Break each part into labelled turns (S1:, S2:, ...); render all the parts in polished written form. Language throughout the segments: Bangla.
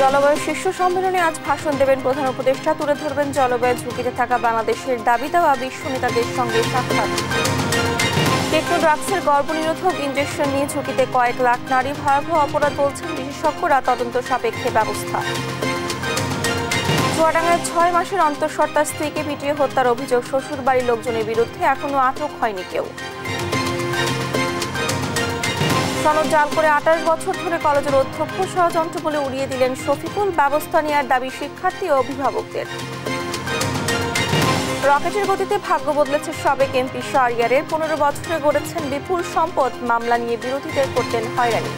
S1: জলবায়ু শীর্ষ সম্মেলনে আজ ভাষণ দেবেন প্রধান উপদেষ্টা। তুলে ধরবেন জলবায়ু ঝুঁকিতে থাকা বাংলাদেশের দাবি দেওয়া বিশ্ব নেতাদের সঙ্গে সাক্ষাৎ। টেকনো ড্রাগসের গর্ভনিরোধক ইনজেকশন নিয়ে ঝুঁকিতে কয়েক লাখ নারী, ভয়াবহ অপরাধ বলছেন বিশেষজ্ঞরা, তদন্ত সাপেক্ষে ব্যবস্থা। চুয়াডাঙ্গায় 6 মাসের অন্তঃসত্ত্বা স্ত্রীকে পিটিয়ে হত্যার অভিযোগ, শ্বশুর বাড়ির লোকজনের বিরুদ্ধে এখনো আটক হয়নি কেউ। সনদ জাল করে 28 বছর ধরে কলেজের অধ্যক্ষ ষড়যন্ত্র বলে উড়িয়ে দিলেন শফিকুল, ব্যবস্থা নেওয়ার দাবি শিক্ষার্থী ও অভিভাবকদের। রকেটের গতিতে ভাগ্য বদলেছে সাবেক এমপি শাহরিয়ারের, 15 বছরে গড়েছেন বিপুল সম্পদ, মামলা নিয়ে বিরোধীদের করতেন হয়রানি।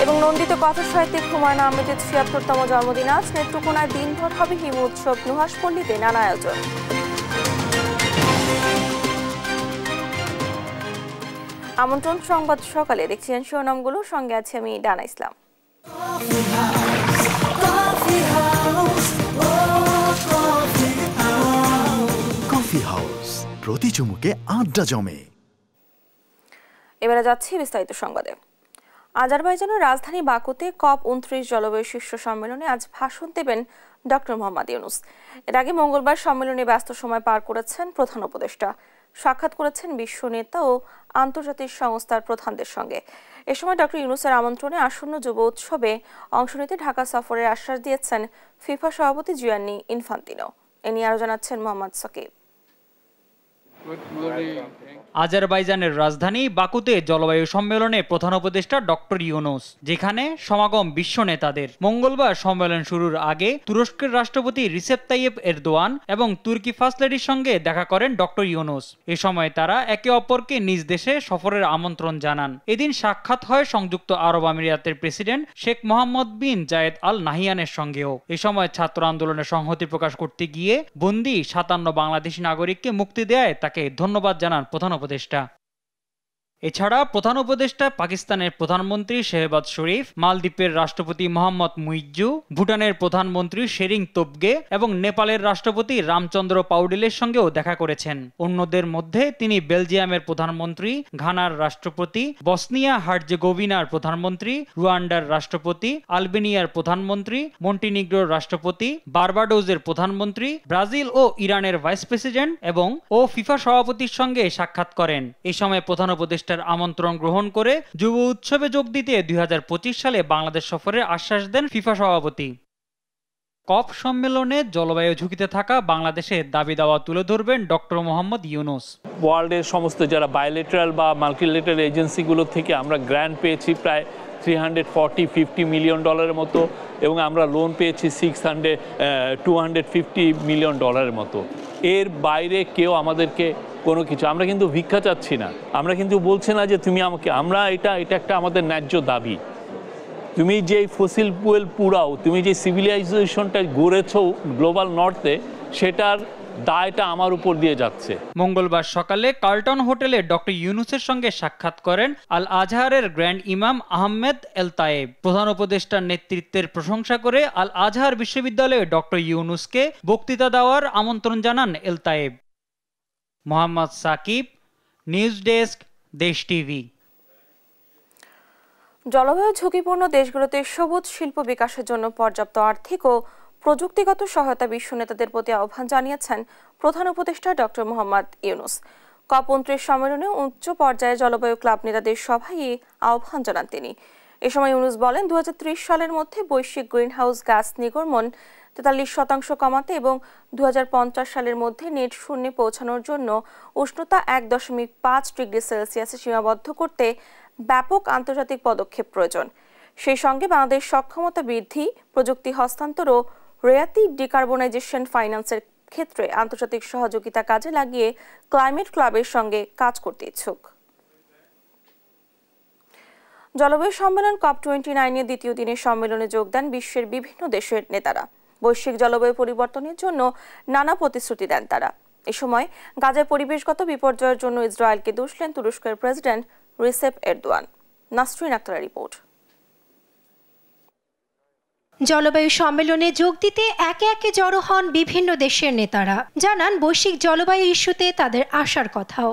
S1: এবং নন্দিত কথা সাহিত্যিক হুমায়ুন আহমেদের 76তম জন্মদিন আজ। নেত্রকোনায় দিনভর হবে হিম উৎসব, নুহাসপল্লীতে নানা আয়োজন। আমন্ত্রণ সংবাদ সকালে, দেখছিলেন শিরোনামগুলো, সঙ্গে আছে আমি ডানা ইসলাম।
S2: কফি হাউস, প্রতি চুমুকে আড্ডা জমে।
S1: এবারে যাচ্ছি বিস্তারিত সংবাদে। আজারবাইজানের রাজধানী বাকুতে COP29 জলবায়ু শীর্ষ সম্মেলনে আজ ভাষণ দেবেন ডক্টর মোহাম্মদ ইউনূস। এর আগে মঙ্গলবার সম্মেলনে ব্যস্ত সময় পার করেছেন প্রধান উপদেষ্টা। সাক্ষাৎ করেছেন বিশ্ব নেতা ও আন্তর্জাতিক সংস্থার প্রধানদের সঙ্গে। এ সময় ডক্টর ইউনূসের আমন্ত্রণে আসন্ন যুব উৎসবে অংশ নিতে ঢাকা সফরের আশ্বাস দিয়েছেন ফিফা সভাপতি জিয়ান্নি ইনফান্তিনো। এ নিয়ে আরো জানাচ্ছেন মোহাম্মদ সাকিব।
S3: আজারবাইজানের রাজধানী বাকুতে জলবায়ু সম্মেলনে প্রধান উপদেষ্টা ডক্টর ইউনূস, যেখানে সমাগম বিশ্ব নেতাদের। মঙ্গলবার সম্মেলন শুরুর আগে তুরস্কের রাষ্ট্রপতি রিসেপ তাইয়েপ এরদোয়ান এবং তুর্কি ফার্স্ট লেডির সঙ্গে দেখা করেন ডক্টর ইউনূস। এ সময় তারা একে অপরকে নিজ দেশে সফরের আমন্ত্রণ জানান। এদিন সাক্ষাৎ হয় সংযুক্ত আরব আমিরাতের প্রেসিডেন্ট শেখ মোহাম্মদ বিন জায়েদ আল নাহিয়ানের সঙ্গেও। এ সময় ছাত্র আন্দোলনের সংহতি প্রকাশ করতে গিয়ে বন্দী 57 বাংলাদেশি নাগরিককে মুক্তি দেয় তাকে ধন্যবাদ জানান প্রধান উপদেষ্টা। এছাড়া প্রধান উপদেষ্টা পাকিস্তানের প্রধানমন্ত্রী শেহবাজ শরীফ, মালদ্বীপের রাষ্ট্রপতি মোহাম্মদ মুইজ্জু, ভুটানের প্রধানমন্ত্রী শেরিং তোবগে এবং নেপালের রাষ্ট্রপতি রামচন্দ্র পাউডিলের সঙ্গেও দেখা করেছেন। অন্যদের মধ্যে তিনি বেলজিয়ামের প্রধানমন্ত্রী, ঘানার রাষ্ট্রপতি, বসনিয়া হার্জেগোভিনার প্রধানমন্ত্রী, রুয়ান্ডার রাষ্ট্রপতি, আলবেনিয়ার প্রধানমন্ত্রী, মন্টিনিগ্রোর রাষ্ট্রপতি, বার্বাডোজের প্রধানমন্ত্রী, ব্রাজিল ও ইরানের ভাইস প্রেসিডেন্ট এবং ফিফা সভাপতির সঙ্গে সাক্ষাৎ করেন। এই সময় প্রধান উপদেষ্টা আমন্ত্রণ গ্রহণ করে যুব উৎসবে যোগ দিতে 2025 সালে বাংলাদেশ সফরের আশ্বাস দেন ফিফা সভাপতি। কপ সম্মেলনে জলবায়ু ঝুঁকিতে থাকা বাংলাদেশের দাবি দাওয়া তুলে ধরবেন ডক্টর মোহাম্মদ ইউনূস।
S4: ওয়ার্ল্ডের সমস্ত যারা বায়োলেটারাল বা মাল্টিলেটারাল এজেন্সিগুলো থেকে আমরা গ্র্যান্ট পেয়েছি প্রায় $350 মিলিয়ন মতো, এবং আমরা লোন পেয়েছি $250 মিলিয়ন মতো। এর বাইরে কেউ আমাদেরকে কোনো কিছু, আমরা কিন্তু ভিক্ষা চাচ্ছি না, আমরা কিন্তু বলছি না যে তুমি আমাকে, এটা একটা আমাদের ন্যায্য দাবি। তুমি যে ফসিল ফুয়েল পুরাও, তুমি যে সিভিলাইজেশনটা গড়েছ গ্লোবাল নর্থে, সেটার দায়টা আমার উপর দিয়ে যাচ্ছে।
S3: মঙ্গলবার সকালে কার্লটন হোটেলে ডক্টর ইউনূসের সঙ্গে সাক্ষাৎ করেন আল আজহারের গ্র্যান্ড ইমাম আহমেদ এল তায়েব। প্রধান উপদেষ্টার নেতৃত্বের প্রশংসা করে আল আজহার বিশ্ববিদ্যালয়ে ডক্টর ইউনূসকে বক্তৃতা দেওয়ার আমন্ত্রণ জানান এল তায়েব। মোহাম্মদ সাকিব, নিউজ ডেস্ক, দেশ টিভি।
S1: জলবায়ু ঝুঁকিপূর্ণ দেশগুলোতে সবুজ শিল্প বিকাশের জন্য পর্যাপ্ত আর্থিক ও প্রযুক্তিগত সহায়তা বিশ্ব নেতাদের প্রতি আহ্বান জানিয়েছেন প্রধান উপদেষ্টা ডক্টর মোহাম্মদ ইউনূস। COP29 সম্মেলনে উচ্চ পর্যায়ে জলবায়ু ক্লাব নেতাদের সভায় আহ্বান জানান তিনি। এ সময় ইউনূস বলেন, 2030 সালের মধ্যে বৈশ্বিক গ্রিনহাউস গ্যাস নির্গমন 43% কমাতে এবং 2050 সালের মধ্যে নেট শূন্যে পৌঁছানোর জন্য উষ্ণতা 1.5 ডিগ্রি সেলসিয়াসে সীমাবদ্ধ করতে ব্যাপক আন্তর্জাতিক পদক্ষেপ প্রয়োজন। সেই সঙ্গে বাংলাদেশ সক্ষমতা বৃদ্ধি, প্রযুক্তি হস্তান্তর ও রেয়াতি ডিকার্বনাইজেশন ফাইন্যান্সের ক্ষেত্রে আন্তর্জাতিক সহযোগিতা কাজে লাগিয়ে ক্লাইমেট ক্লাবের সঙ্গে কাজ করতে ইচ্ছুক। জলবায়ু সম্মেলন COP29 দ্বিতীয় দিনের সম্মেলনে যোগ দেন বিশ্বের বিভিন্ন দেশের নেতারা। বৈশ্বিক জলবায়ু পরিবর্তনের জন্য নানা প্রতিশ্রুতি দেন তারা। এ সময় গাজায় পরিবেশগত বিপর্যয়ের জন্য ইসরায়েলকে দুষলেন তুরস্কের প্রেসিডেন্ট রিসেপ এরদোয়ান। নাসরিন আক্তারের রিপোর্ট।
S5: জলবায়ু সম্মেলনে যোগ দিতে একে একে জড়ো হন বিভিন্ন দেশের নেতারা, জানান বৈশ্বিক জলবায়ু ইস্যুতে তাদের আশার কথাও।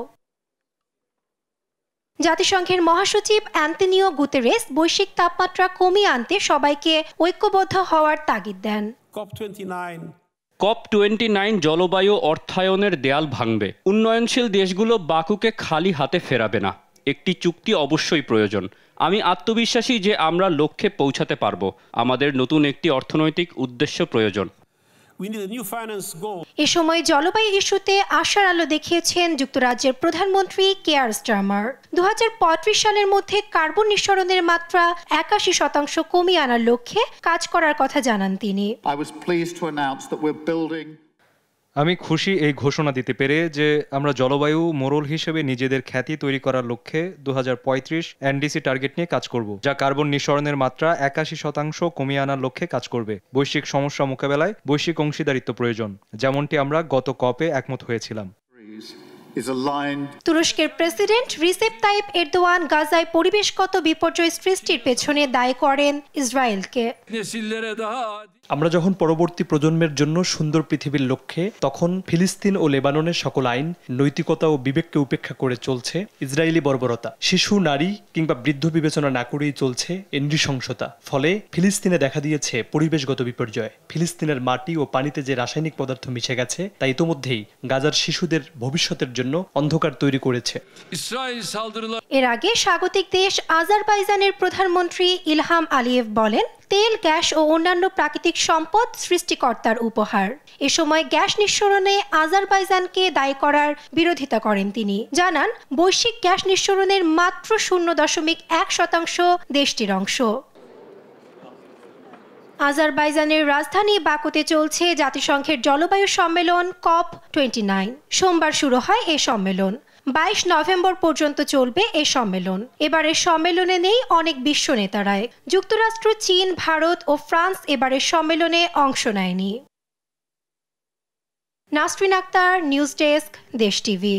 S5: জাতিসংঘের মহাসচিব অ্যান্তোনিও গুতেরেস বৈশ্বিক তাপমাত্রা কমিয়ে আনতে সবাইকে ঐক্যবদ্ধ হওয়ার তাগিদ দেন।
S6: COP29 জলবায়ু অর্থায়নের দেয়াল ভাঙবে। উন্নয়নশীল দেশগুলো বাকুকে খালি হাতে ফেরাবে না। একটি চুক্তি অবশ্যই প্রয়োজন। আমি আত্মবিশ্বাসী যে আমরা লক্ষ্যে পৌঁছাতে পারব। আমাদের নতুন একটি অর্থনৈতিক উদ্দেশ্য প্রয়োজন।
S5: এ সময় জলবায়ু ইস্যুতে আশার আলো দেখিয়েছেন যুক্তরাজ্যের প্রধানমন্ত্রী কেয়ার স্টারমার। 2035 সালের মধ্যে কার্বন নিঃসরণের মাত্রা 81% কমিয়ে আনার লক্ষ্যে কাজ করার কথা জানান তিনি।
S7: আমি খুশি এই ঘোষণা দিতে পেরে যে আমরা জলবায়ু মোড়ল হিসেবে নিজেদের খ্যাতি তৈরি করার লক্ষ্যে 2035 এনডিসি টার্গেট নিয়ে কাজ করব, যা কার্বন নিঃসরণের মাত্রা 81% কমিয়ে আনার লক্ষ্যে কাজ করবে। বৈশ্বিক সমস্যা মোকাবেলায় বৈশ্বিক অংশীদারিত্ব প্রয়োজন, যেমনটি আমরা গত কপে একমত হয়েছিলাম।
S5: তুরস্কের প্রেসিডেন্ট রিসেপ তাইপ এরদোয়ান গাজায় পরিবেশগত বিপর্যয় সৃষ্টির পেছনে দায়ী করেন ইসরায়েলকে।
S8: আমরা যখন পরবর্তী প্রজন্মের জন্য সুন্দর পৃথিবীর লক্ষ্যে, তখন ফিলিস্তিন ও লেবাননের সকল আইন, নৈতিকতা ও বিবেককে উপেক্ষা করে চলছে ইসরায়েলি বর্বরতা। শিশু, নারী কিংবা বৃদ্ধ বিবেচনা না করেই চলছে নৃশংসতা। ফলে ফিলিস্তিনে দেখা দিয়েছে পরিবেশগত বিপর্যয়। ফিলিস্তিনের মাটি ও পানিতে যে রাসায়নিক পদার্থ মিশে গেছে তা ইতোমধ্যেই গাজার শিশুদের ভবিষ্যতের জন্য অন্ধকার তৈরি করেছে।
S5: এর আগে স্বাগতিক দেশ আজারবাইজানের প্রধানমন্ত্রী ইলহাম আলিয়েভ বলেন, তেল, গ্যাস ও অন্যান্য প্রাকৃতিক সম্পদ সৃষ্টিকর্তার উপহার। এ সময় গ্যাস নিঃসরণে আজারবাইজানকে দায়ী করার বিরোধিতা করেন তিনি। জানান, বৈশ্বিক গ্যাস নিঃসরণের মাত্র 0.1% দেশটির অংশ। আজারবাইজানের রাজধানী বাকুতে চলছে জাতিসংঘের জলবায়ু সম্মেলন COP29। সোমবার শুরু হয় এ সম্মেলন। 22 নভেম্বর পর্যন্ত চলবে এই সম্মেলন। এবারের সম্মেলনে নেই অনেক বিশ্ব নেতারাই। যুক্তরাষ্ট্র, চীন, ভারত ও ফ্রান্স এবারের সম্মেলনে অংশ নেয়নি। নাসরিন আক্তার, নিউজ ডেস্ক, দেশ টিভি।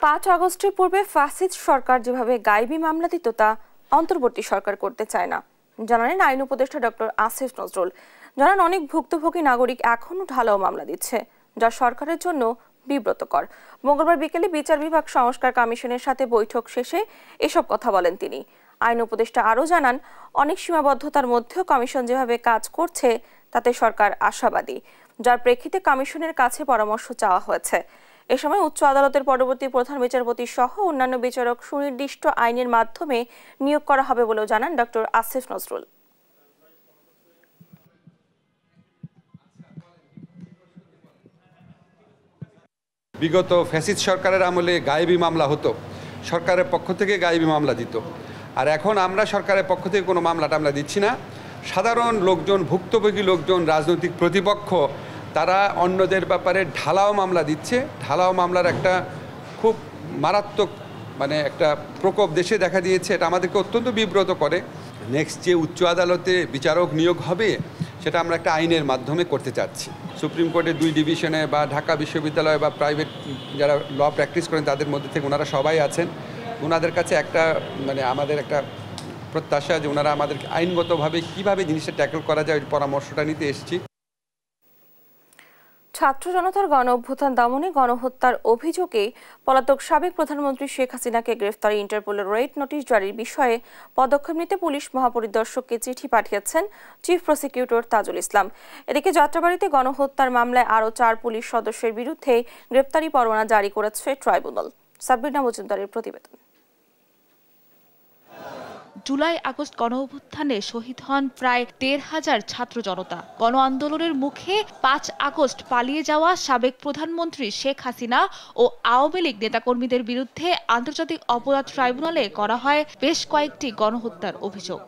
S1: 5 আগস্টের পূর্বে ফ্যাসিস্ট সরকার যেভাবে গায়েবী মামলা দিত তা অন্তর্বর্তী সরকার করতে চায় না, জানালেন আইন উপদেষ্টা ডক্টর আসিফ নজরুল। জানান, অনেক ভুক্তভোগী নাগরিক এখনও ঢালাও মামলা দিচ্ছে, যা সরকারের জন্য বিব্রতকর। মঙ্গলবার বিকেলে বিচার বিভাগ সংস্কার কমিশনের সাথে বৈঠক শেষে এসব কথা বলেন তিনি। আইন উপদেষ্টা আরও জানান, অনেক সীমাবদ্ধতার মধ্যেও কমিশন যেভাবে কাজ করছে তাতে সরকার আশাবাদী, যার প্রেক্ষিতে কমিশনের কাছে পরামর্শ চাওয়া হয়েছে। এ সময় উচ্চ আদালতের পরবর্তী প্রধান বিচারপতি সহ অন্যান্য বিচারক সুনির্দিষ্ট আইনের মাধ্যমে নিয়োগ করা হবে বলেও জানান ডক্টর আসিফ নজরুল।
S9: বিগত ফ্যাসিস্ট সরকারের আমলে গায়েবী মামলা হতো, সরকারের পক্ষ থেকে গায়েবী মামলা দিত। আর এখন আমরা সরকারের পক্ষ থেকে কোনো মামলা টামলা দিচ্ছি না। সাধারণ লোকজন, ভুক্তভোগী লোকজন, রাজনৈতিক প্রতিপক্ষ, তারা অন্যদের ব্যাপারে ঢালাও মামলা দিচ্ছে। ঢালাও মামলার একটা খুব মারাত্মক একটা প্রকোপ দেশে দেখা দিয়েছে। এটা আমাদেরকে অত্যন্ত বিব্রত করে। নেক্সট যে উচ্চ আদালতে বিচারক নিয়োগ হবে সেটা আমরা একটা আইনের মাধ্যমে করতে চাচ্ছি। সুপ্রিম কোর্টের 2 ডিভিশনে বা ঢাকা বিশ্ববিদ্যালয় বা প্রাইভেট যারা ল প্র্যাকটিস করেন তাদের মধ্যে থেকে ওনারা সবাই আছেন। ওনাদের কাছে একটা আমাদের একটা প্রত্যাশা যে ওনারা আমাদেরকে আইনগতভাবে কীভাবে জিনিসটা ট্যাকল করা যায় ওই পরামর্শটা নিতে এসেছি।
S1: ছাত্র জনতার গণ অভ্যুত্থান দমনে গণহত্যার অভিযোগে পলাতক সাবেক প্রধানমন্ত্রী শেখ হাসিনাকে গ্রেফতারে ইন্টারপোলের রেড নোটিশ জারির বিষয়ে পদক্ষেপ নিতে পুলিশ মহাপরিদর্শককে চিঠি পাঠিয়েছেন চিফ প্রসিকিউটর তাজুল ইসলাম। এদিকে যাত্রাবাড়িতে গণহত্যার মামলায় আরও 4 পুলিশ সদস্যের বিরুদ্ধে গ্রেফতারি পরোয়ানা জারি করেছে ট্রাইব্যুনাল। সাব্বিনা মজুমদারের প্রতিবেদন।
S10: জুলাই আগস্ট গণ অভ্যুত্থানে শহীদ হন প্রায় ১৩,০০০ ছাত্র জনতা। গণ আন্দোলনের মুখে ৫ আগস্ট পালিয়ে যাওয়া সাবেক প্রধানমন্ত্রী শেখ হাসিনা ও আওয়ামী লীগ নেতাকর্মীদের বিরুদ্ধে আন্তর্জাতিক অপরাধ ট্রাইব্যুনালে করা হয় বেশ কয়েকটি গণহত্যার অভিযোগ।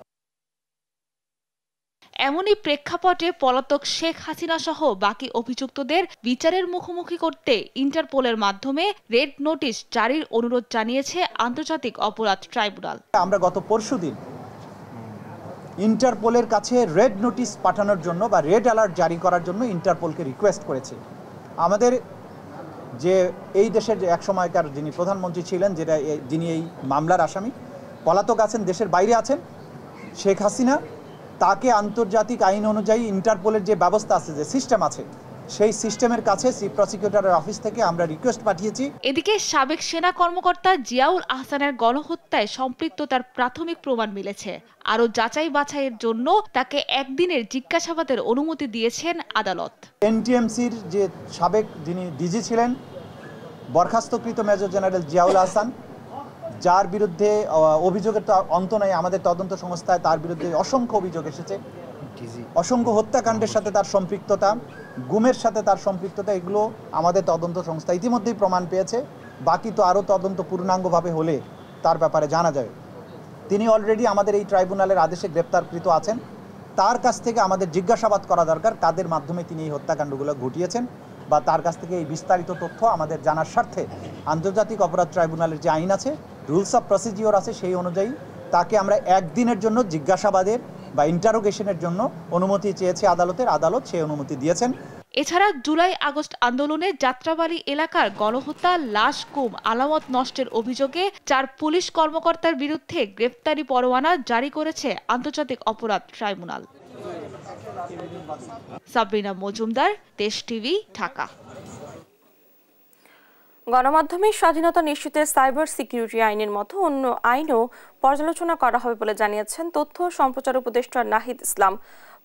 S10: এমনই প্রেক্ষাপটে পলাতক শেখ হাসিনা সহ বাকি অভিযুক্তদের বিচারের মুখোমুখি করতে ইন্টারপোলের মাধ্যমে রেড নোটিশ জারির অনুরোধ জানিয়েছে আন্তর্জাতিক অপরাধ ট্রাইব্যুনাল।
S11: আমরা গত পরশুদিন ইন্টারপোলের কাছে রেড নোটিশ পাঠানোর জন্য বা রেড অ্যালার্ট জারি করার জন্য ইন্টারপোলকে রিকোয়েস্ট করেছি। আমাদের যে এই দেশের যে একসময়কার যিনি প্রধানমন্ত্রী ছিলেন, যিনি এই মামলার আসামি, পলাতক আছেন, দেশের বাইরে আছেন, শেখ হাসিনা, তাকে আন্তর্জাতিক আইন অনুযায়ী ইন্টারপোলের যে ব্যবস্থা আছে, যে সিস্টেম আছে, সেই সিস্টেমের কাছে চিফ প্রসিকিউটরের অফিস থেকে আমরা রিকোয়েস্ট পাঠিয়েছি।
S10: এদিকে সাবেক সেনা কর্মকর্তা জিয়াউল আহসানের গণহত্যায় সম্পৃক্ততার প্রাথমিক প্রমাণ মিলেছে। আরও যাচাই বাছাইয়ের জন্য তাকে একদিনের জিজ্ঞাসাবাদের অনুমতি দিয়েছেন আদালত।
S11: এনটিএমসির যে সাবেক যিনি ডিজি ছিলেন বরখাস্তকৃত মেজর জেনারেল জিয়াউল আহসান, যার বিরুদ্ধে অভিযোগের তো অন্ত নাই, আমাদের তদন্ত সংস্থায় তার বিরুদ্ধে অসংখ্য অভিযোগ এসেছে, অসংখ্য হত্যাকাণ্ডের সাথে তার সম্পৃক্ততা, গুমের সাথে তার সম্পৃক্ততা, এগুলো আমাদের তদন্ত সংস্থা ইতিমধ্যেই প্রমাণ পেয়েছে। বাকি তো আরও তদন্ত পূর্ণাঙ্গভাবে হলে তার ব্যাপারে জানা যাবে। তিনি অলরেডি আমাদের এই ট্রাইব্যুনালের আদেশে গ্রেপ্তারকৃত আছেন। তার কাছ থেকে আমাদের জিজ্ঞাসাবাদ করা দরকার কাদের মাধ্যমে তিনি এই হত্যাকাণ্ডগুলো ঘটিয়েছেন, বা তার কাছ থেকে এই বিস্তারিত তথ্য আমাদের জানার স্বার্থে আন্তর্জাতিক অপরাধ ট্রাইব্যুনালের যে আইন আছে, রুলস অফ প্রসিডিওর আছে, সেই অনুযায়ী তাকে আমরা একদিনের জন্য জিজ্ঞাসাবাদের বা ইন্টারোগেশনের জন্য অনুমতি চেয়েছে আদালত সেই অনুমতি দিয়েছেন।
S10: এছাড়া জুলাই আগস্ট আন্দোলনে যাত্রাবাড়ি এলাকার গণহত্যা, লাশ গুম, আলামত নষ্টের অভিযোগে 4 পুলিশ কর্মকর্তার বিরুদ্ধে গ্রেফতারি পরোয়ানা জারি করেছে আন্তর্জাতিক অপরাধ ট্রাইব্যুনাল। সাবরিনা মজুমদার, দেশ টিভি, ঢাকা।
S1: গণমাধ্যমের স্বাধীনতা নিশ্চিতের সাইবার সিকিউরিটি আইনের মতো অন্য আইনও পর্যালোচনা করা হবে বলে জানিয়েছেন তথ্য সম্প্রচার উপদেষ্টা নাহিদ ইসলাম।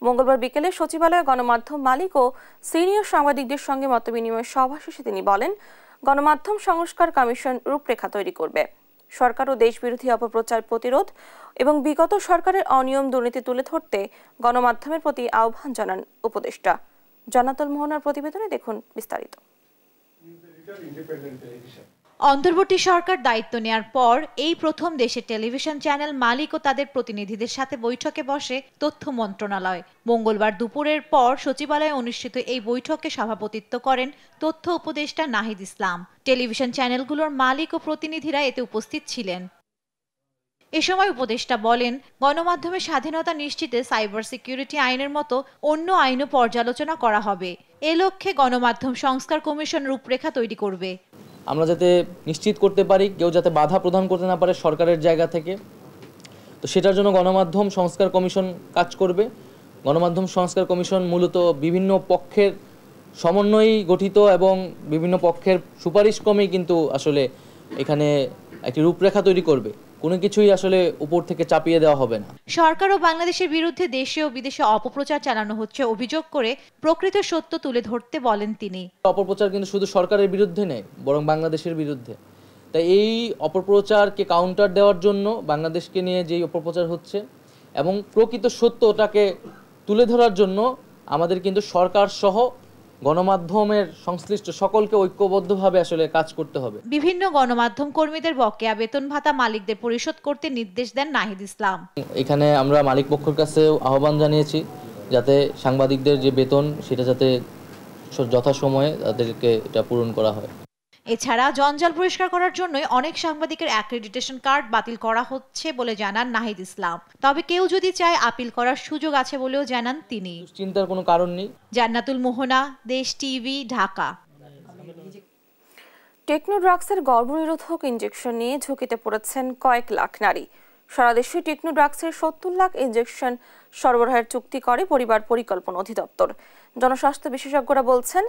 S1: মঙ্গলবার বিকেলে সচিবালয়ে গণমাধ্যম মালিক ও সিনিয়র সাংবাদিকদের সঙ্গে মতবিনিময় সভা শেষে তিনি বলেন, গণমাধ্যম সংস্কার কমিশন রূপরেখা তৈরি করবে। সরকার ও দেশবিরোধী অপপ্রচার প্রতিরোধ এবং বিগত সরকারের অনিয়ম দুর্নীতি তুলে ধরতে গণমাধ্যমের প্রতি আহ্বান জানান উপদেষ্টা। জান্নাতুল মোহনার প্রতিবেদনে দেখুন বিস্তারিত।
S12: অন্তর্বর্তী সরকার দায়িত্ব নেয়ার পর এই প্রথম দেশের টেলিভিশন চ্যানেল মালিক ও তাদের প্রতিনিধিদের সাথে বৈঠকে বসে তথ্য মন্ত্রণালয়। মঙ্গলবার দুপুরের পর সচিবালয়ে অনুষ্ঠিত এই বৈঠকে সভাপতিত্ব করেন তথ্য উপদেষ্টা নাহিদ ইসলাম। টেলিভিশন চ্যানেলগুলোর মালিক ও প্রতিনিধিরা এতে উপস্থিত ছিলেন। এ সময় উপদেষ্টা বলেন, গণমাধ্যমের স্বাধীনতা নিশ্চিতে সাইবার সিকিউরিটি আইনের মতো অন্য আইনও পর্যালোচনা করা হবে। এ লক্ষ্যে গণমাধ্যম সংস্কার কমিশন রূপরেখা তৈরি করবে।
S13: আমরা যাতে নিশ্চিত করতে পারি কেউ যাতে বাধা প্রদান করতে না পারে সরকারের জায়গা থেকে, তো সেটার জন্য গণমাধ্যম সংস্কার কমিশন কাজ করবে। গণমাধ্যম সংস্কার কমিশন মূলত বিভিন্ন পক্ষের সমন্বয়েই গঠিত এবং বিভিন্ন পক্ষের সুপারিশ ক্রমেই কিন্তু আসলে এখানে একটি রূপরেখা তৈরি করবে। কোনো কিছুই আসলে উপর থেকে চাপিয়ে দেওয়া হবে না।
S12: সরকার ও বাংলাদেশের বিরুদ্ধে দেশে ও বিদেশে অপপ্রচার চালানো হচ্ছে অভিযোগ করে প্রকৃত সত্য তুলে ধরতে বলেন তিনি।
S13: অপপ্রচার কিন্তু শুধু সরকারের বিরুদ্ধে নেই, বরং বাংলাদেশের বিরুদ্ধে। তাই এই অপপ্রচারকে কাউন্টার দেওয়ার জন্য বাংলাদেশকে নিয়ে যেই অপপ্রচার হচ্ছে এবং প্রকৃত সত্যটাকে তুলে ধরার জন্য আমাদের কিন্তু সরকার সহ গণমাধ্যমের সংশ্লিষ্ট সকলকে ঐক্যবদ্ধভাবে আসলে কাজ করতে হবে।
S12: বিভিন্ন গণমাধ্যম কর্মীদের বকেয়া বেতন ভাতা মালিকদের পরিশোধ করতে নির্দেশ দেন নাহিদ ইসলাম।
S13: এখানে আমরা মালিক পক্ষের কাছে আহ্বান জানিয়েছি যাতে সাংবাদিকদের যে বেতন সেটা যাতে যথাসময়ে তাদেরকে এটা পূরণ করা হয়।
S12: এছাড়া জঞ্জাল পরিষ্কার করার জন্য অনেক সাংবাদিকের অ্যাক্রেডিটেশন কার্ড বাতিল করা হচ্ছে বলে জানান নাহিদ ইসলাম। তবে কেউ যদি চায় আপিল করার সুযোগ আছে বলেও জানান তিনি।
S13: চিন্তার কোনো কারণ নেই।
S12: জান্নাতুল মোহনা, দেশ টিভি, ঢাকা।
S1: টেকনোড্রাগসের গর্ভনিরোধক ইনজেকশন নিয়ে ঝুঁকিতে পড়েছেন কয়েক লাখ নারী। সারা দেশে টেকনোড্রাগসের 70 লাখ ইনজেকশন সরবরাহের চুক্তি করে পরিবার পরিকল্পনা অধিদপ্তর। জনস্বাস্থ্য বিশেষজ্ঞরা বলছেন,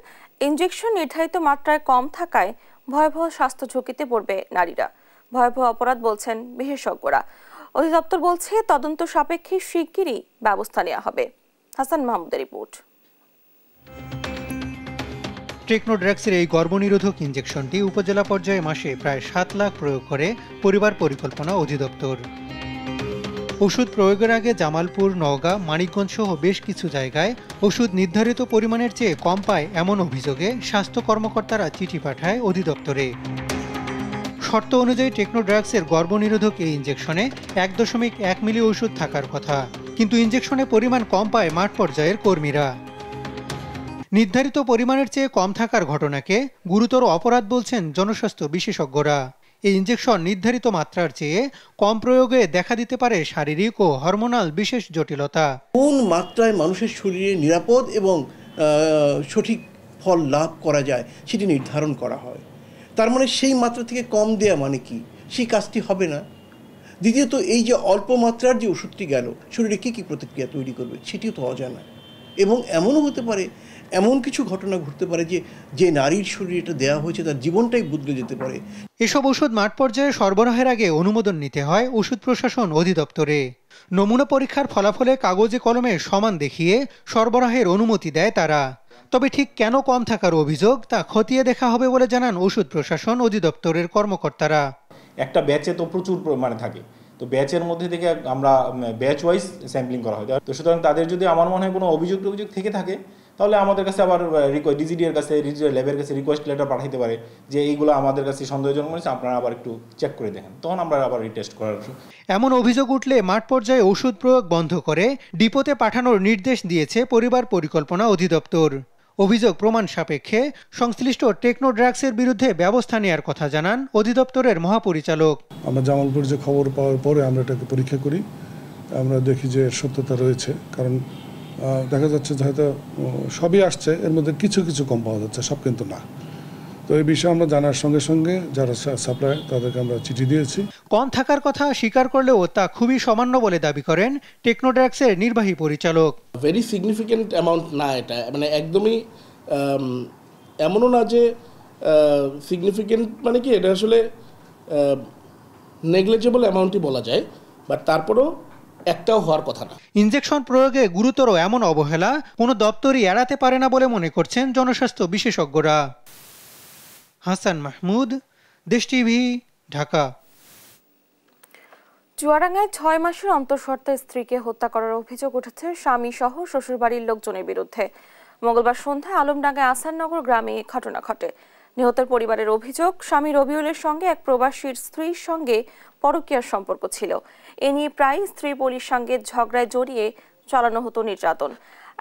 S1: ইনজেকশন নির্ধারিত মাত্রায় কম থাকায় ভয়াবহ স্বাস্থ্য ঝুঁকিতে পড়বে নারীরা। ভয়াবহ অপরাধ বলছেন বিশেষজ্ঞরা। অধিদপ্তর বলছে, তদন্ত সাপেক্ষে শিগগিরই ব্যবস্থা নেওয়া হবে। হাসান মাহমুদের রিপোর্ট।
S14: টেকনোড্রাগসের এই গর্ভনিরোধক ইনজেকশনটি উপজেলা পর্যায়ে মাসে প্রায় 7 লাখ প্রয়োগ করে পরিবার পরিকল্পনা অধিদপ্তর। ওষুধ প্রয়োগের আগে জামালপুর, নওগাঁ, মানিকগঞ্জ সহ বেশ কিছু জায়গায় ওষুধ নির্ধারিত পরিমাণের চেয়ে কম পায় এমন অভিযোগে স্বাস্থ্য কর্মকর্তারা চিঠি পাঠায় অধিদপ্তরে। শর্ত অনুযায়ী টেকনোড্রাগসের গর্ভনিরোধক এই ইনজেকশনে 1.1 মিলি ওষুধ থাকার কথা, কিন্তু ইনজেকশনের পরিমাণ কম পায় মাঠ পর্যায়ের কর্মীরা। নির্ধারিত পরিমাণের চেয়ে কম থাকার ঘটনাকে গুরুতর অপরাধ বলছেন জনস্বাস্থ্য বিশেষজ্ঞরা। এই ইনজেকশন নির্ধারিত মাত্রার চেয়ে কম প্রয়োগে দেখা দিতে পারে শারীরিক ও হরমোনাল বিশেষ জটিলতা।
S15: কোন মাত্রায় মানুষের শরীরে নিরাপদ এবং সঠিক ফল লাভ করা যায় সেটি নির্ধারণ করা হয়। তার মানে সেই মাত্রা থেকে কম দেয়া মানে কি, সেই কাজটি হবে না। দ্বিতীয়ত, এই যে অল্প মাত্রার যে ওষুধটি গেল, শরীরে কী কী প্রতিক্রিয়া তৈরি করবে সেটিও তো অজানা। এবং এমনও হতে পারে, এমন কিছু ঘটনা ঘটতে পারে যে নারীর শরীরে এটা দেওয়া হয়েছে তার জীবনটাই বদলে যেতে পারে।
S14: এসব ওষুধ মাঠ পর্যায়ে সরবরাহের আগে অনুমোদন নিতে হয় ওষুধ প্রশাসন অধিদপ্তরে। নমুনা পরীক্ষার ফলাফলে কাগজে কলমে সমান দেখিয়ে সরবরাহের অনুমতি দেয় তারা। তবে ঠিক কেন কম থাকার অভিযোগ তা খতিয়ে দেখা হবে বলে জানান ওষুধ প্রশাসন অধিদপ্তরের কর্মকর্তারা।
S16: একটা ব্যাচে তো প্রচুর মানে থাকে, তো ব্যাচের মধ্যে থেকে আমরা ব্যাচ ওয়াইজ স্যাম্পলিং করা হয়। তো সুতরাং তাদের যদি আমার মনে হয় কোনো অভিযোগ থেকে থাকে তাহলে আমাদের কাছে আবার ডিজিডি এর কাছে, ল্যাবের কাছে রিকোয়েস্ট লেটার পাঠাইতে পারে যে এইগুলো আমাদের কাছে সন্দেহজনক মনে হচ্ছে, আপনারা আবার একটু চেক করে দেখেন, তখন আমরা আবার রিটেস্ট করার।
S14: এমন অভিযোগ উঠলে মাঠ পর্যায়ে ওষুধ প্রয়োগ বন্ধ করে ডিপোতে পাঠানোর নির্দেশ দিয়েছে পরিবার পরিকল্পনা অধিদপ্তর। অভিযোগ প্রমাণ সাপেক্ষে সংশ্লিষ্ট টেকনো ড্রাগসের বিরুদ্ধে ব্যবস্থা নেওয়ার কথা জানান অধিদপ্তরের মহাপরিচালক।
S17: আমরা জামালপুর যে খবর পাওয়ার পরে আমরা এটাকে পরীক্ষা করি, আমরা দেখি যে সত্যতা রয়েছে। কারণ দেখা যাচ্ছে যে হয়তো সবই আসছে, এর মধ্যে কিছু কিছু কম পাওয়া যাচ্ছে, সব কিন্তু না। তো এই বিষয়ে আমরা জানার সঙ্গে সঙ্গে যারা সাপ্লাই তাদেরকে আমরা চিঠি দিয়েছি।
S14: কম থাকার কথা স্বীকার করলেও তা খুবই সামান্য বলে দাবি করেন টেকনো ড্রাগসের নির্বাহী পরিচালক।
S18: ভেরি সিগনিফিকেন্ট অ্যামাউন্ট না এটা, মানে একদমই এমনও না যে সিগনিফিকেন্ট, মানে কি এটা আসলে নেগলিজেবল অ্যামাউন্টই বলা যায়, বাট তারপরেও একটাও হওয়ার কথা না।
S14: ইনজেকশন প্রয়োগে গুরুতর এমন অবহেলা কোনো দপ্তরই এড়াতে পারে না বলে মনে করছেন জনস্বাস্থ্য বিশেষজ্ঞরা। হাসান মাহমুদ, দেশ টিভি, ঢাকা।
S1: চুয়াডাঙ্গায় ৬ মাসের অন্তঃসত্ত্বা স্ত্রীকে হত্যা করার অভিযোগ উঠেছে স্বামী সহ শ্বশুরবাড়ির লোকজনের বিরুদ্ধে। মঙ্গলবার সন্ধ্যায় আলমডাঙ্গায় আসাননগর গ্রামে ঘটনা ঘটে। নিহতের পরিবারের অভিযোগ, স্বামী রবিউলের সঙ্গে এক প্রবাসীর স্ত্রীর সঙ্গে পরকীয়ার সম্পর্ক ছিল। এ নিয়ে প্রায় স্ত্রী পরির সঙ্গে ঝগড়ায় জড়িয়ে চালানো হতো নির্যাতন।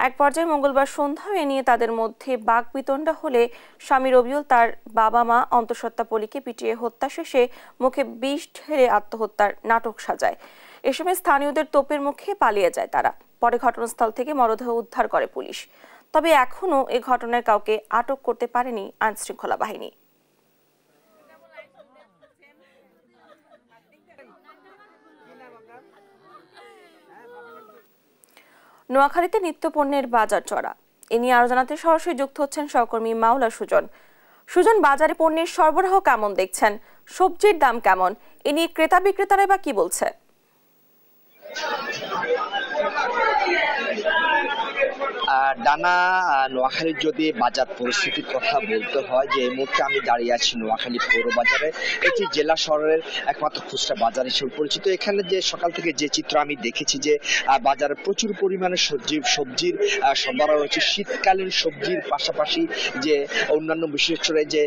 S1: এক পর্যায়ে মঙ্গলবার সন্ধ্যায় এ নিয়ে তাদের মধ্যে বাকবিতণ্ডা হলে স্বামী রবিউল তার বাবা মা অন্তঃসত্ত্বা পলিকে পিটিয়ে হত্যা শেষে মুখে বিষ ঢেলে আত্মহত্যার নাটক সাজায়। এ সময় স্থানীয়দের তোপের মুখে পালিয়ে যায় তারা। পরে ঘটনাস্থল থেকে মরদেহ উদ্ধার করে পুলিশ। তবে এখনও এ ঘটনায় কাউকে আটক করতে পারেনি আইনশৃঙ্খলা বাহিনী। নোয়াখালীতে নিত্যপণ্যের বাজার চড়া, এ নিয়ে আরো জানাতে সরাসরি যুক্ত হচ্ছেন সহকর্মী মাওলা সুজন। সুজন, বাজারে পণ্যের সরবরাহ কেমন দেখছেন? সবজির দাম কেমন? এ নিয়ে ক্রেতা বিক্রেতারা বা কি বলছে?
S19: ডানা, নোয়াখালীর যদি বাজার পরিস্থিতির কথা বলতে হয়, যে এই মুহূর্তে আমি দাঁড়িয়ে আছি নোয়াখালী পৌর বাজারে। এটি জেলা শহরের একমাত্র খুচরা বাজার হিসেবে পরিচিত। এখানে যে সকাল থেকে যে চিত্র আমি দেখেছি, যে বাজারে প্রচুর পরিমাণে সবজির সরবরাহ রয়েছে। শীতকালীন সবজির পাশাপাশি যে অন্যান্য বিশেষ করে যে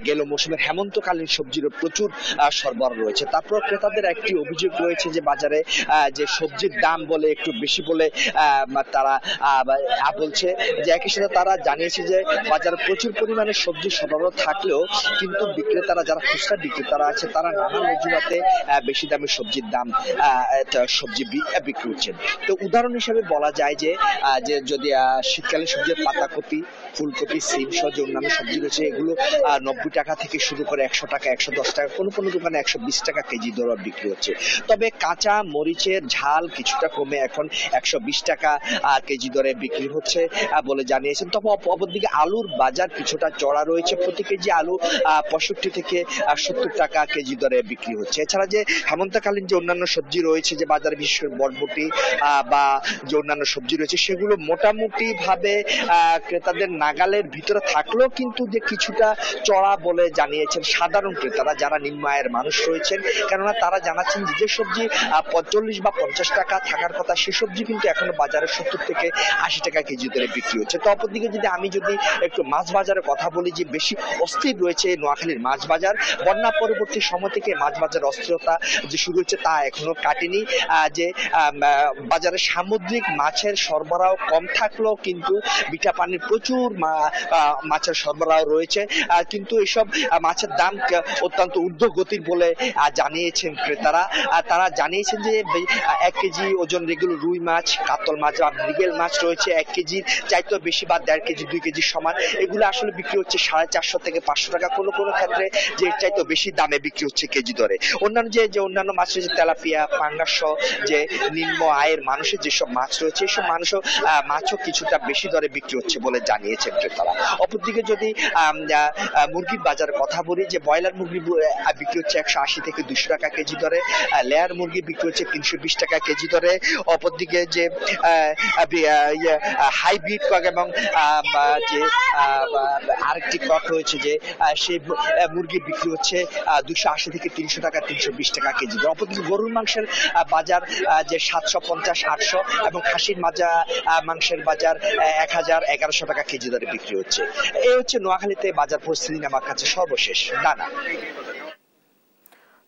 S19: গেল মৌসুমের হেমন্তকালীন সবজিরও প্রচুর সরবরাহ রয়েছে। তারপর ক্রেতাদের একটি অভিযোগ রয়েছে যে বাজারে যে সবজির দাম বলে একটু বেশি বলে তারা বলছে, যে একই সাথে তারা জানিয়েছে যে বাজারে প্রচুর পরিমাণে সবজি সরবরাহ থাকলেও কিন্তু বিক্রেতারা, যারা খুচরা বিক্রেতারা আছে, তারা নানান অজুহাতে বেশি দামে সবজির দাম সবজি বিক্রি করছেন। তো উদাহরণ হিসেবে বলা যায় যে যদি শীতকালীন সবজির পাতাকপি, ফুলকপি, সিম সহ যে অন্যান্য সবজি রয়েছে, এগুলো 90 টাকা থেকে শুরু করে 100 টাকা, 110 টাকা, কোনো কোনো দোকানে 120 টাকা কেজি দরে বিক্রি হচ্ছে। তবে কাঁচা মরিচের ঝাল কিছুটা কমে এখন 120 টাকা কেজি দরে বিক্রি হচ্ছে বলে জানিয়েছেন। তবে অপরদিকে আলুর বাজার কিছুটা চড়া রয়েছে। প্রতি কেজি আলু 65 থেকে 70 টাকা কেজি দরে বিক্রি হচ্ছে। এছাড়া যে হেমন্তকালীন যে অন্যান্য সবজি রয়েছে যে বাজারে, বিশেষ করে বরবটি বা যে অন্যান্য সবজি রয়েছে, সেগুলো মোটামুটি ভাবে ক্রেতাদের নাগালের ভিতরে থাকলেও কিন্তু যে কিছুটা চড়া বলে জানিয়েছেন সাধারণ ক্রেতারা, যারা নিম্ন আয়ের মানুষ রয়েছেন। কেননা তারা জানাচ্ছেন যে সবজি 45 বা 50 টাকা থাকার কথা, সে সবজি কিন্তু এখনো বাজারে 70 থেকে 80 টাকা কেজি দরে বিক্রি হচ্ছে। তো অপরদিকে আমি যদি একটু মাছ বাজারের কথা বলি, যে বেশি অস্থির রয়েছে নোয়াখালীর মাছ বাজার। বন্যা পরবর্তী সময় থেকে মাছ বাজার অস্থিরতা যে শুরু হচ্ছে তা এখনো কাটেনি। যে বাজারে সামুদ্রিক মাছের সরবরাহ কম থাকলেও কিন্তু বিটা পানির প্রচুর মাছের সরবরাহ রয়েছে, কিন্তু এসব মাছের দাম অত্যন্ত ঊর্ধ্বগতির বলে জানিয়েছেন ক্রেতারা। তারা জানিয়েছেন যে 1 কেজি ওজন রেগুলার রুই মাছ, কাতল মাছ বা মৃগেল মাছ রয়েছে 1 কেজি কেজির চাইতেও বেশি বা 1.5 কেজি 2 কেজির সমান, এগুলো আসলে বিক্রি হচ্ছে 450 থেকে 500 টাকা, কোনো কোনো ক্ষেত্রে যে চাইতেও বেশি দামে বিক্রি হচ্ছে কেজি দরে। অন্যান্য যে অন্যান্য মাছ রয়েছে তেলাপিয়া, পাঙ্গাস যে নিম্ন আয়ের মানুষের যেসব মাছ রয়েছে এসব মাছও কিছুটা বেশি দরে বিক্রি হচ্ছে বলে জানিয়েছেন ক্রেতারা। অপরদিকে যদি মুরগির বাজারের কথা বলি, যে ব্রয়লার মুরগি বিক্রি হচ্ছে 180 থেকে 200 টাকা কেজি দরে, লেয়ার মুরগি বিক্রি হচ্ছে 320 টাকা কেজি দরে। অপরদিকে যে হাইব্রিড কক এবং যে আরেকটি কক রয়েছে যে সেই মুরগি বিক্রি হচ্ছে 280 থেকে 300 টাকা 320 টাকা কেজি দরে। অপরদিকে গরুর মাংসের বাজার যে 750-800 এবং খাসির মাংসের বাজার 1000-1100 টাকা কেজি দরে বিক্রি হচ্ছে। এই হচ্ছে নোয়াখালীতে বাজার পরিস্থিতি আমার কাছে সর্বশেষ। ডানা।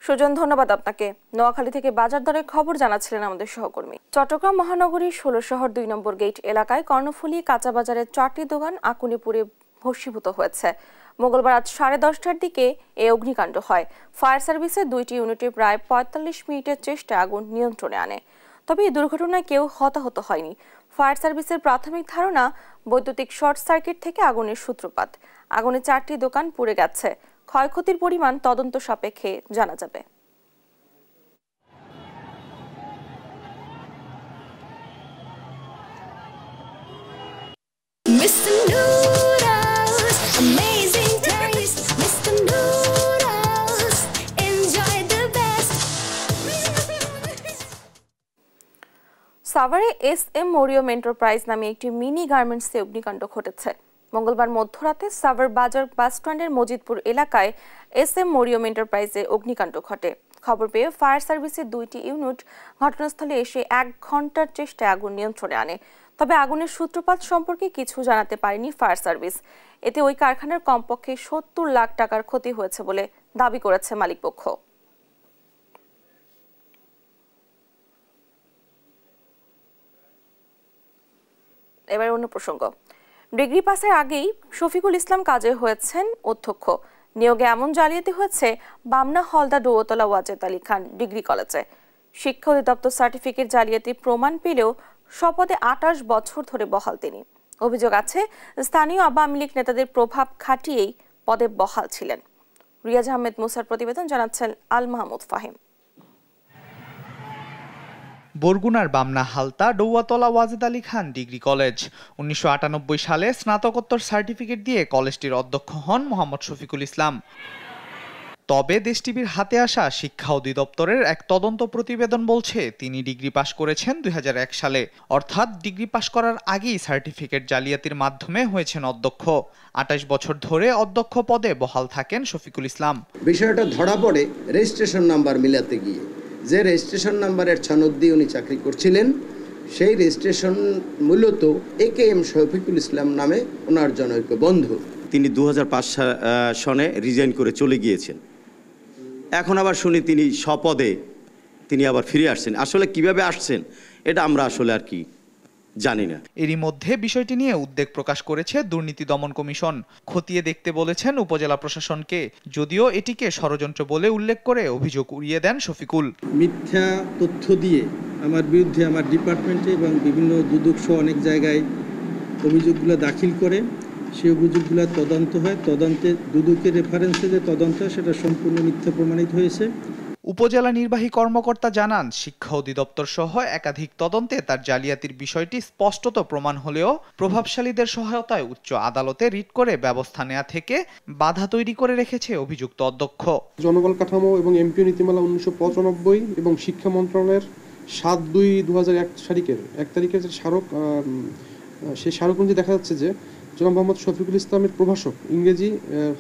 S1: সুজন, ধন্যবাদ আপনাকে। নোয়াখালী থেকে বাজার দরের খবর জানাচ্ছিলেন আমাদের সহকর্মী। চট্টগ্রাম মহানগরীর 16 শহর 2 নম্বর গেট এলাকায় কর্ণফুলী কাঁচা বাজারের 4টি দোকান আগুনে পুড়ে ভস্মীভূত হয়েছে। মঙ্গলবার রাত 10:30টার দিকে এই অগ্নিকাণ্ড হয়। ফায়ার সার্ভিসের 2টি ইউনিটে প্রায় 45 মিনিটের চেষ্টায় আগুন নিয়ন্ত্রণে আনে। তবে এই দুর্ঘটনায় কেউ হতাহত হয়নি। ফায়ার সার্ভিসের প্রাথমিক ধারণা বৈদ্যুতিক শর্ট সার্কিট থেকে আগুনের সূত্রপাত। আগুনে 4টি দোকান পুড়ে গেছে। ক্ষয়ক্ষতির পরিমাণ তদন্ত সাপেক্ষে জানা যাবে। সাভারে SM মরিয়ম এন্টারপ্রাইজ নামে একটি মিনি গার্মেন্টসে অগ্নিকাণ্ড ঘটেছে। মঙ্গলবার মধ্যরাতে সাভার বাজার বাস স্ট্যান্ডের মজিদপুর এলাকায় SM মরিয়ম এন্টারপ্রাইজে অগ্নিকাণ্ড ঘটে। খবর পেয়ে ফায়ার সার্ভিসের 2টি ইউনিট ঘটনাস্থলে এসে 1 ঘন্টার চেষ্টায় আগুন নিয়ন্ত্রণে আনে। তবে আগুনের সূত্রপাত সম্পর্কে কিছু জানাতে পারেনি ফায়ার সার্ভিস। এতে ওই কারখানার কমপক্ষে 70 লাখ টাকার ক্ষতি হয়েছে বলে দাবি করেছে মালিকপক্ষ। এবার অন্য প্রসঙ্গ। ডিগ্রি পাসের আগেই শফিকুল ইসলাম কাজে হয়েছেন অধ্যক্ষ। নিয়োগে এমন জালিয়াতি হয়েছে বামনা হলদা ডৌতলা ওয়াজেদ আলী খান ডিগ্রি কলেজে। শিক্ষা অধিদপ্তর সার্টিফিকেট জালিয়াতির প্রমাণ পেলেও শপথে 28 বছর ধরে বহাল তিনি। অভিযোগ আছে স্থানীয় আওয়ামী লীগ নেতাদের প্রভাব খাটিয়েই পদে বহাল ছিলেন। রিয়াজ আহমেদ মুসার প্রতিবেদন, জানাচ্ছেন আল মাহমুদ ফাহিম।
S20: বরগুনার বামনা হালতা ডৌয়াতলা ওয়াজেদ আলী খান ডিগ্রি কলেজ 1998 সালে স্নাতকোত্তর সার্টিফিকেট দিয়ে কলেজটির অধ্যক্ষ হন মোহাম্মদ শফিকুল ইসলাম। তবে দেশ টিভির হাতে আসা শিক্ষা অধিদপ্তরের এক তদন্ত প্রতিবেদন বলছে তিনি ডিগ্রি পাশ করেছেন 2001 সালে, অর্থাৎ ডিগ্রি পাশ করার আগেই সার্টিফিকেট জালিয়াতির মাধ্যমে হয়েছেন অধ্যক্ষ। 28 বছর ধরে অধ্যক্ষ পদে বহাল থাকেন শফিকুল ইসলাম।
S21: বিষয়টা ধরা পড়ে রেজিস্ট্রেশন নাম্বার মিলাতে গিয়ে। যে রেজিস্ট্রেশন নাম্বারের সনদ দিয়ে উনি চাকরি করছিলেন সেই রেজিস্ট্রেশন মূলত AKM শফিকুল ইসলাম নামে ওনার জনৈক বন্ধু।
S22: তিনি 2005 সনে রিজাইন করে চলে গিয়েছেন। এখন আবার শুনি তিনি স্বপদে তিনি আবার ফিরে আসছেন। আসলে কিভাবে আসছেন এটা আমরা আসলে আর কি জানি না।
S20: এরই মধ্যে বিষয়টি নিয়ে উদ্বেগ প্রকাশ করেছে দুর্নীতি দমন কমিশন। খতিয়ে দেখতে বলেছেন উপজেলা প্রশাসনকে, যদিও এটিকে ষড়যন্ত্র বলে উল্লেখ করে অভিযোগ উড়িয়ে দেন শফিকুল।
S23: মিথ্যা তথ্য দিয়ে আমার বিরুদ্ধে আমার ডিপার্টমেন্টে এবং বিভিন্ন দুদক সহ অনেক জায়গায় অভিযোগগুলো দাখিল করে সেই অভিযোগগুলো তদন্ত হয়। তদন্তে দুদকের রেফারেন্সে যে তদন্ত হয় সেটা সম্পূর্ণ মিথ্যা প্রমাণিত হয়েছে।
S20: উপজেলা নির্বাহী কর্মকর্তা জানান, শিক্ষা অধিদপ্তর সহ একাধিক তদন্তে তার জালিয়াতির বিষয়টি স্পষ্টত প্রমাণ হলেও প্রভাবশালীদের সহায়তায় উচ্চ আদালতে রিট করে ব্যবস্থা নেওয়া থেকে বাধা তৈরি করে রেখেছে অভিযুক্ত অধ্যক্ষ।
S24: জনবল কাঠামো এবং এমপিও নীতিমালা 1995 এবং শিক্ষা মন্ত্রণালয়ের 7/2/2001 তারিখের যে স্মারক, সেই স্মারক অনুযায়ী দেখা যাচ্ছে যে জনাব মোহাম্মদ শফিকুল ইসলামের প্রভাষক ইংরেজি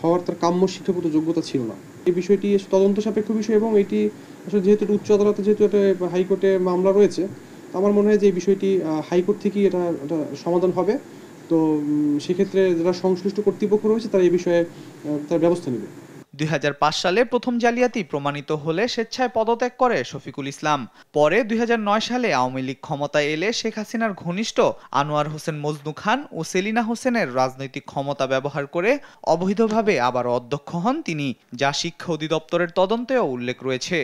S24: হওয়ার তার কাম্য শিক্ষাগত যোগ্যতা ছিল না। এই বিষয়টি তদন্ত সাপেক্ষ বিষয় এবং এটি আসলে যেহেতু উচ্চ আদালতে যেহেতু এটা হাইকোর্টে মামলা রয়েছে, আমার মনে হয় যে এই বিষয়টি হাইকোর্ট থেকেই এটা সমাধান হবে। তো সেক্ষেত্রে যারা সংশ্লিষ্ট কর্তৃপক্ষ রয়েছে তারা এই বিষয়ে তার ব্যবস্থা নেবে।
S20: 2005 সালে প্রথম জালিয়াতি প্রমাণিত হলে স্বেচ্ছায় পদত্যাগ করে শফিকুল ইসলাম। পরে 2009 সালে আওয়ামী লীগ ক্ষমতায় এলে শেখ হাসিনার ঘনিষ্ঠ আনোয়ার হোসেন মজনু খান ও সেলিনা হোসেনের রাজনৈতিক ক্ষমতা ব্যবহার করে অবৈধভাবে আবার অধ্যক্ষ হন তিনি, যা শিক্ষা অধিদপ্তরের তদন্তেও উল্লেখ রয়েছে।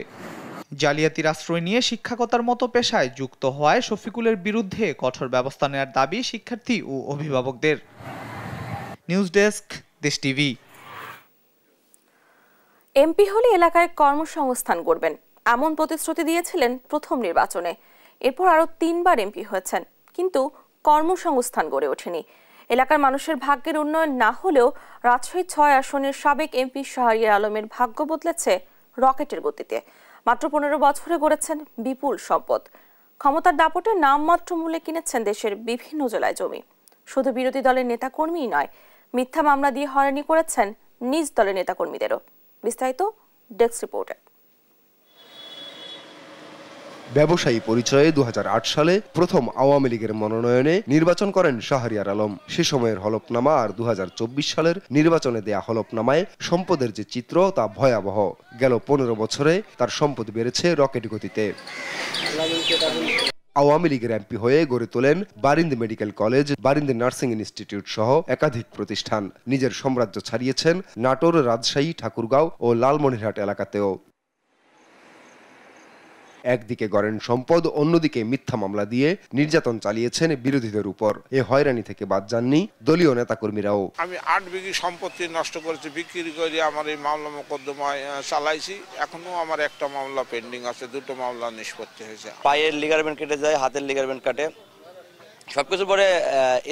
S20: জালিয়াতির আশ্রয় নিয়ে শিক্ষকতার মতো পেশায় যুক্ত হওয়ায় শফিকুলের বিরুদ্ধে কঠোর ব্যবস্থা নেওয়ার দাবি শিক্ষার্থী ও অভিভাবকদের। নিউজ ডেস্ক, দেশ টিভি।
S1: এমপি হলে এলাকায় কর্মসংস্থান করবেন এমন প্রতিশ্রুতি দিয়েছিলেন প্রথম নির্বাচনে। এরপর আরো 3 বার এমপি হয়েছেন, কিন্তু কর্মসংস্থান গড়ে ওঠেনি। এলাকার মানুষের ভাগ্যের উন্নয়ন না হলেও রাজশাহী 6 আসনের সাবেক এমপি শাহরিয়ার আলমের ভাগ্য বদলেছে রকেটের গতিতে। মাত্র 15 বছরে গড়েছেন বিপুল সম্পদ। ক্ষমতার দাপটে নামমাত্র মূল্যে কিনেছেন দেশের বিভিন্ন জেলায় জমি। শুধু বিরোধী দলের নেতাকর্মীই নয়, মিথ্যা মামলা দিয়ে হয়রানি করেছেন নিজ দলের নেতাকর্মীদেরও। বিস্তারিত ডেস্ক রিপোর্টে।
S2: ব্যবসায়ী পরিচয়ে 2008 সালে প্রথম আওয়ামী লীগের মনোনয়নে নির্বাচন করেন শাহরিয়ার আলম। সে সময়ের হলফনামা আর 2024 সালের নির্বাচনে দেয়া হলফনামায় সম্পদের যে চিত্র তা ভয়াবহ। গেল 15 বছরে তার সম্পদ বেড়েছে রকেট গতিতে। আওয়ামী লীগের এমপি হয়ে গড়ে তোলেন Barind medical college, Barind nursing institute সহ একাধিক প্রতিষ্ঠান। নিজের সাম্রাজ্য ছাড়িয়েছেন নাটোর, রাজশাহী, ঠাকুরগাঁও ও লালমনিরহাট এলাকাতেও। একদিকে গড়েন সম্পদ, অন্যদিকে মিথ্যা মামলা দিয়ে নির্যাতন চালিয়েছেন বিরোধীদের উপর। এ হয়রানি থেকে বাদ যাননি দলীয় নেতাকর্মীরাও।
S3: আমি 8 বিঘি সম্পত্তি নষ্ট করেছি, বিক্রি করে আমার এই মামলা মোকদ্দমায় চালাইছি। এখনো আমার একটা মামলা পেন্ডিং আছে, 2টো মামলা নিষ্পত্তি হয়েছে।
S4: পায়ের লিগারমেন্ট কেটে যায়, হাতের লিগারমেন্ট কাটে, সবকিছু পরে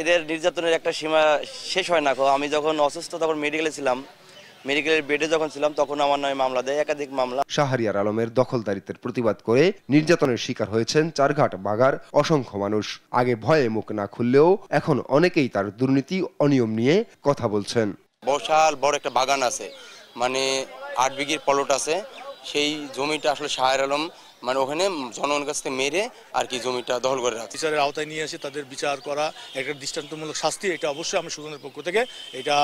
S4: এদের নির্যাতনের একটা সীমা শেষ হয় না। আমি যখন অসুস্থ তখন মেডিকেলে ছিলাম, মেডিকেলের বেডে যখন ছিলাম তখন আমার নামে মামলা দেয়, একাধিক মামলা। শাহরিয়ার
S2: আলমের দখলদারিত্বের প্রতিবাদ করে নির্যাতনের শিকার হয়েছেন চারঘাট বাগার অসংখ্য মানুষ। আগে ভয়ে মুখ না খুললেও এখন অনেকেই তার দুর্নীতি, অনিয়ম নিয়ে কথা বলছেন।
S4: বিশাল বড় একটা বাগান আছে, মানে 8 বিঘির প্লট আছে। সেই জমিটা আসলে শাহরিয়ার আলম মানে ওখানে জনগণের কাছ থেকে মেরে আর কি জমিটা দখল করে রাখছে।
S6: বিচারের আওতায় নিয়ে এসে তাদের বিচার করা, একটা দৃষ্টান্তমূলক শাস্তি, এটা অবশ্যই আমরা সুজনের পক্ষ থেকে এটা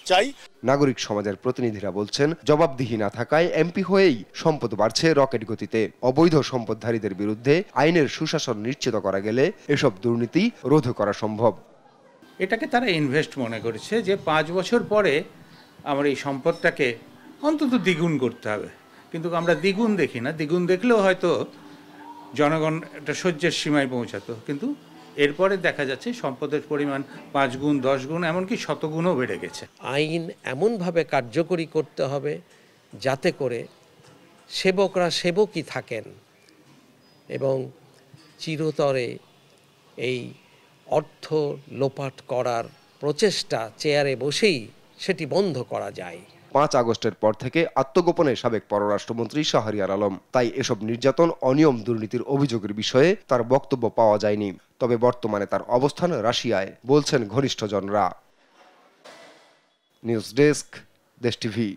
S6: চাই।
S2: নাগরিক সমাজের প্রতিনিধিরা বলছেন, জবাবদিহি না থাকায় এমপি হয়েই সম্পদ বাড়ছে রকেট গতিতে। অবৈধ সম্পদধারীদের বিরুদ্ধে আইনের সুশাসন নিশ্চিত করা গেলে এসব দুর্নীতি রোধ করা সম্ভব।
S25: এটাকে তারা ইনভেস্ট মনে করেছে যে 5 বছর পরে আমার এই সম্পদটাকে অন্তত দ্বিগুণ করতে হবে, কিন্তু আমরা দ্বিগুণ দেখি না। দ্বিগুণ দেখলেও হয়তো জনগণ একটা সহ্যের সীমায় পৌঁছাতো, কিন্তু এরপরে দেখা যাচ্ছে সম্পদের পরিমাণ 5 গুণ, 10 গুণ, এমনকি 100 গুণও বেড়ে গেছে।
S26: আইন এমনভাবে কার্যকরী করতে হবে যাতে করে সেবকরা সেবকই থাকেন এবং চিরতরে এই অর্থ লোপাট করার প্রচেষ্টা চেয়ারে বসেই সেটি বন্ধ করা যায়।
S2: 5 আগস্টের পর থেকে আত্মগোপনে সাবেক পররাষ্ট্রমন্ত্রী শাহরিয়ার আলম। তাই এসব নির্যাতন, অনিয়ম, দুর্নীতির অভিযোগের বিষয়ে তার বক্তব্য পাওয়া যায়নি। তবে বর্তমানে তার অবস্থান রাশিয়ায়, বলছেন ঘনিষ্ঠজনরা। নিউজ ডেস্ক, দেশ টিভি।